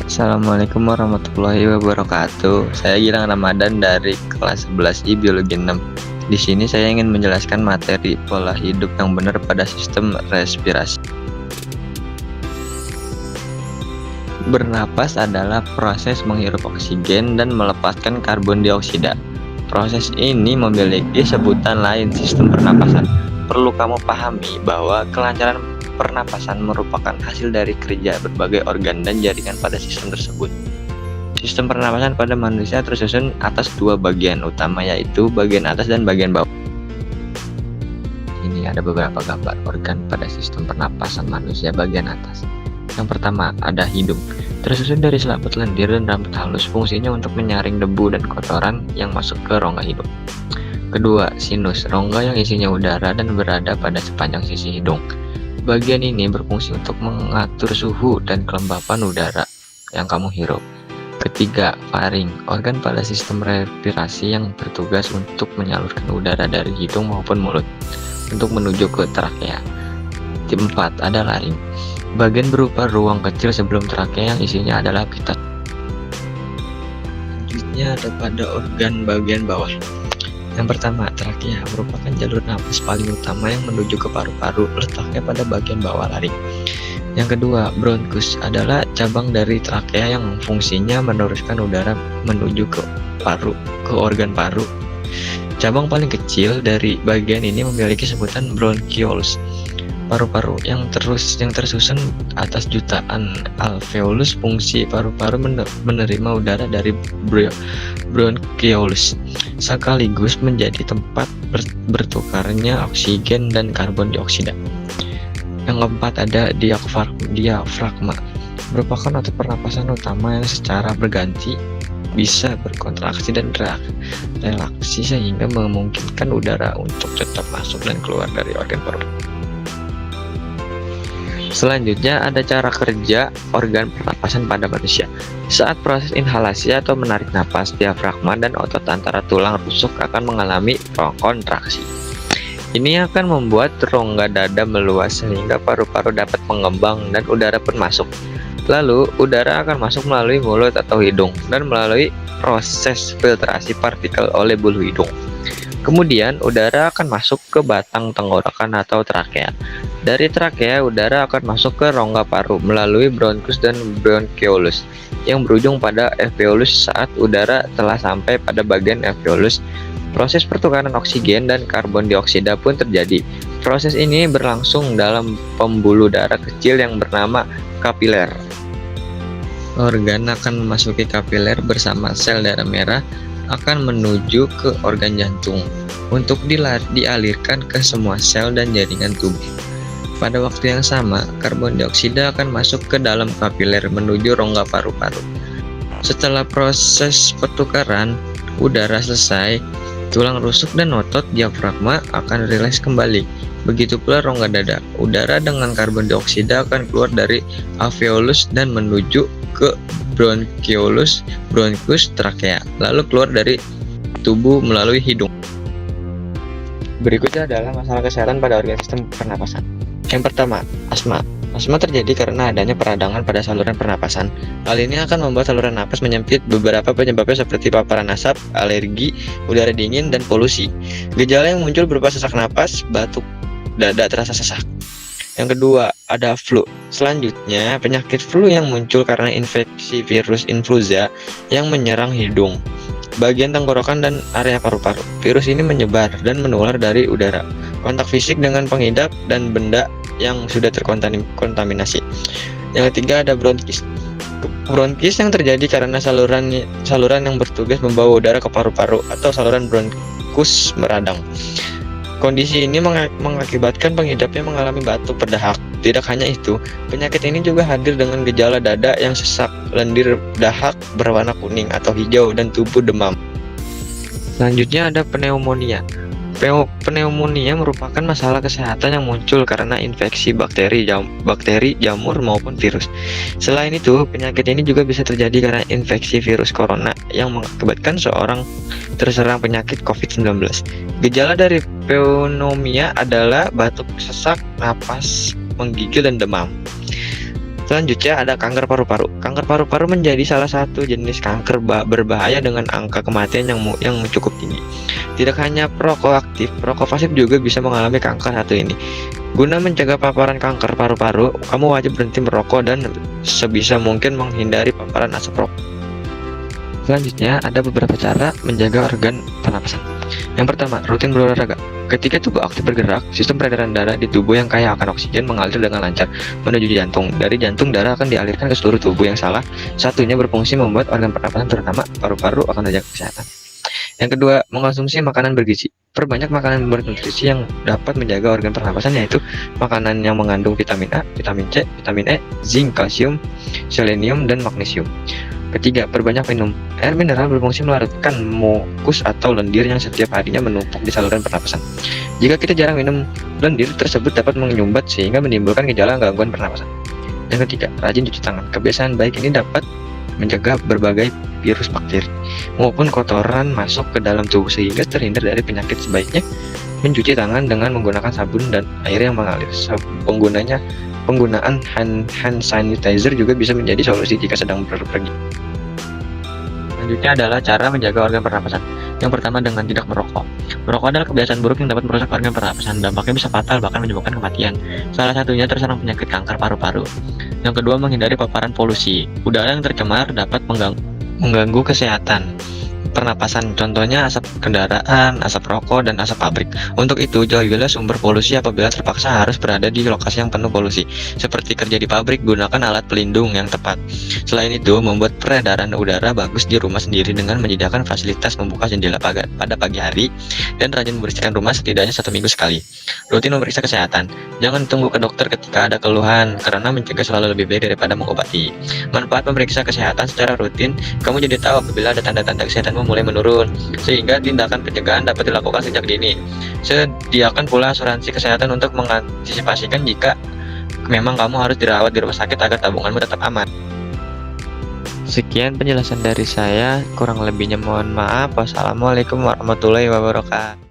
Assalamualaikum warahmatullahi wabarakatuh. Saya Gilang Ramadan dari kelas 11I Biologi 6. Di sini saya ingin menjelaskan materi pola hidup yang benar pada sistem respirasi. Bernapas adalah proses menghirup oksigen dan melepaskan karbon dioksida. Proses ini memiliki sebutan lain, sistem pernapasan. Perlu kamu pahami bahwa kelancaran pernapasan merupakan hasil dari kerja berbagai organ dan jaringan pada sistem tersebut. Sistem pernapasan pada manusia tersusun atas dua bagian utama, yaitu bagian atas dan bagian bawah. Ini ada beberapa gambar organ pada sistem pernapasan manusia bagian atas. Yang pertama ada hidung, tersusun dari selaput lendir dan rambut halus, fungsinya untuk menyaring debu dan kotoran yang masuk ke rongga hidung. Kedua, sinus, rongga yang isinya udara dan berada pada sepanjang sisi hidung. Bagian ini berfungsi untuk mengatur suhu dan kelembapan udara yang kamu hirup. Ketiga, faring, organ pada sistem respirasi yang bertugas untuk menyalurkan udara dari hidung maupun mulut untuk menuju ke trakea. Keempat, ada laring, bagian berupa ruang kecil sebelum trakea yang isinya adalah pita. Selanjutnya ada pada organ bagian bawah. Yang pertama, trakea merupakan jalur napas paling utama yang menuju ke paru-paru, letaknya pada bagian bawah laring. Yang kedua, bronkus adalah cabang dari trakea yang fungsinya meneruskan udara menuju ke organ paru. Cabang paling kecil dari bagian ini memiliki sebutan bronchioles. Paru-paru yang tersusun atas jutaan alveolus, fungsi paru-paru menerima udara dari bronchioles sekaligus menjadi tempat bertukarnya oksigen dan karbon dioksida. Yang keempat ada diafragma, merupakan otot pernapasan utama yang secara berganti bisa berkontraksi dan relaksi sehingga memungkinkan udara untuk tetap masuk dan keluar dari organ paru. Selanjutnya ada cara kerja organ pernapasan pada manusia. Saat proses inhalasi atau menarik napas, diafragma dan otot antara tulang rusuk akan mengalami kontraksi. Ini akan membuat rongga dada meluas sehingga paru-paru dapat mengembang dan udara pun masuk. Lalu, udara akan masuk melalui mulut atau hidung dan melalui proses filtrasi partikel oleh bulu hidung. Kemudian, udara akan masuk ke batang tenggorokan atau trakea. Dari trakea, udara akan masuk ke rongga paru melalui bronkus dan bronchioles yang berujung pada alveolus. Saat udara telah sampai pada bagian alveolus, proses pertukaran oksigen dan karbon dioksida pun terjadi. Proses ini berlangsung dalam pembuluh darah kecil yang bernama kapiler. Organ akan memasuki kapiler bersama sel darah merah akan menuju ke organ jantung untuk dialirkan ke semua sel dan jaringan tubuh. Pada waktu yang sama, karbon dioksida akan masuk ke dalam kapiler menuju rongga paru-paru. Setelah proses pertukaran udara selesai, tulang rusuk dan otot diafragma akan rilis kembali. Begitu pula rongga dada. Udara dengan karbon dioksida akan keluar dari alveolus dan menuju ke bronchioles, bronkus, trakea, lalu keluar dari tubuh melalui hidung. Berikutnya adalah masalah kesehatan pada organ sistem pernapasan. Yang pertama, asma. Asma terjadi karena adanya peradangan pada saluran pernapasan. Hal ini akan membuat saluran napas menyempit. Beberapa penyebabnya seperti paparan asap, alergi, udara dingin, dan polusi. Gejala yang muncul berupa sesak napas, batuk, dada terasa sesak. Yang kedua, ada flu. Selanjutnya, penyakit flu yang muncul karena infeksi virus influenza yang menyerang hidung, bagian tenggorokan, dan area paru-paru. Virus ini menyebar dan menular dari udara, kontak fisik dengan pengidap, dan benda yang sudah terkontaminasi. Yang ketiga, ada bronkis. Bronkis yang terjadi karena saluran yang bertugas membawa udara ke paru-paru atau saluran bronkus meradang. Kondisi ini mengakibatkan pengidapnya mengalami batuk berdahak. Tidak hanya itu, penyakit ini juga hadir dengan gejala dada yang sesak, lendir dahak berwarna kuning atau hijau, dan tubuh demam. Selanjutnya ada pneumonia. Pneumonia merupakan masalah kesehatan yang muncul karena infeksi bakteri, jamur, maupun virus. Selain itu, penyakit ini juga bisa terjadi karena infeksi virus corona yang mengakibatkan seorang terserang penyakit COVID-19. Gejala dari pneumonia adalah batuk, sesak napas, menggigil, dan demam. Selanjutnya ada kanker paru-paru. Kanker paru-paru menjadi salah satu jenis kanker berbahaya dengan angka kematian yang cukup tinggi. Tidak hanya prokoaktif, prokopasif juga bisa mengalami kanker satu ini. Guna mencegah paparan kanker paru-paru, kamu wajib berhenti merokok dan sebisa mungkin menghindari paparan asap rokok. Selanjutnya ada beberapa cara menjaga organ pernapasan. Yang pertama, rutin berolahraga. Ketika tubuh aktif bergerak, sistem peredaran darah di tubuh yang kaya akan oksigen mengalir dengan lancar menuju jantung. Dari jantung, darah akan dialirkan ke seluruh tubuh yang salah satunya berfungsi membuat organ pernapasan terutama paru-paru akan terjaga kesehatan. Yang kedua, mengkonsumsi makanan bergizi. Perbanyak makanan bernutrisi yang dapat menjaga organ pernapasan, yaitu makanan yang mengandung vitamin A, vitamin C, vitamin E, zinc, kalsium, selenium, dan magnesium. Ketiga, perbanyak minum. Air mineral berfungsi melarutkan mukus atau lendir yang setiap harinya menumpuk di saluran pernapasan. Jika kita jarang minum, lendir tersebut dapat menyumbat sehingga menimbulkan gejala gangguan pernapasan. Yang ketiga, rajin cuci tangan. Kebiasaan baik ini dapat mencegah berbagai virus, bakteri, maupun kotoran masuk ke dalam tubuh sehingga terhindar dari penyakit. Sebaiknya mencuci tangan dengan menggunakan sabun dan air yang mengalir. Penggunaan hand sanitizer juga bisa menjadi solusi jika sedang berpergian. Selanjutnya adalah cara menjaga organ pernapasan. Yang pertama, dengan tidak merokok. Merokok adalah kebiasaan buruk yang dapat merusak organ pernapasan. Dampaknya bisa fatal, bahkan menyebabkan kematian. Salah satunya terserang penyakit kanker paru-paru. Yang kedua, menghindari paparan polusi. Udara yang tercemar dapat mengganggu kesehatan pernapasan, contohnya asap kendaraan, asap rokok, dan asap pabrik. Untuk itu, jauhilah sumber polusi apabila terpaksa harus berada di lokasi yang penuh polusi. Seperti kerja di pabrik, gunakan alat pelindung yang tepat. Selain itu, membuat peredaran udara bagus di rumah sendiri dengan menyediakan fasilitas membuka jendela pada pagi hari dan rajin membersihkan rumah setidaknya 1 minggu sekali. Rutin memeriksa kesehatan. Jangan tunggu ke dokter ketika ada keluhan, karena mencegah selalu lebih baik daripada mengobati. Manfaat memeriksa kesehatan secara rutin, kamu jadi tahu apabila ada tanda-tanda kesehatanmu mulai menurun, sehingga tindakan pencegahan dapat dilakukan sejak dini. Sediakan pula asuransi kesehatan untuk mengantisipasikan jika memang kamu harus dirawat di rumah sakit agar tabunganmu tetap aman. Sekian penjelasan dari saya, kurang lebihnya mohon maaf. Wassalamualaikum warahmatullahi wabarakatuh.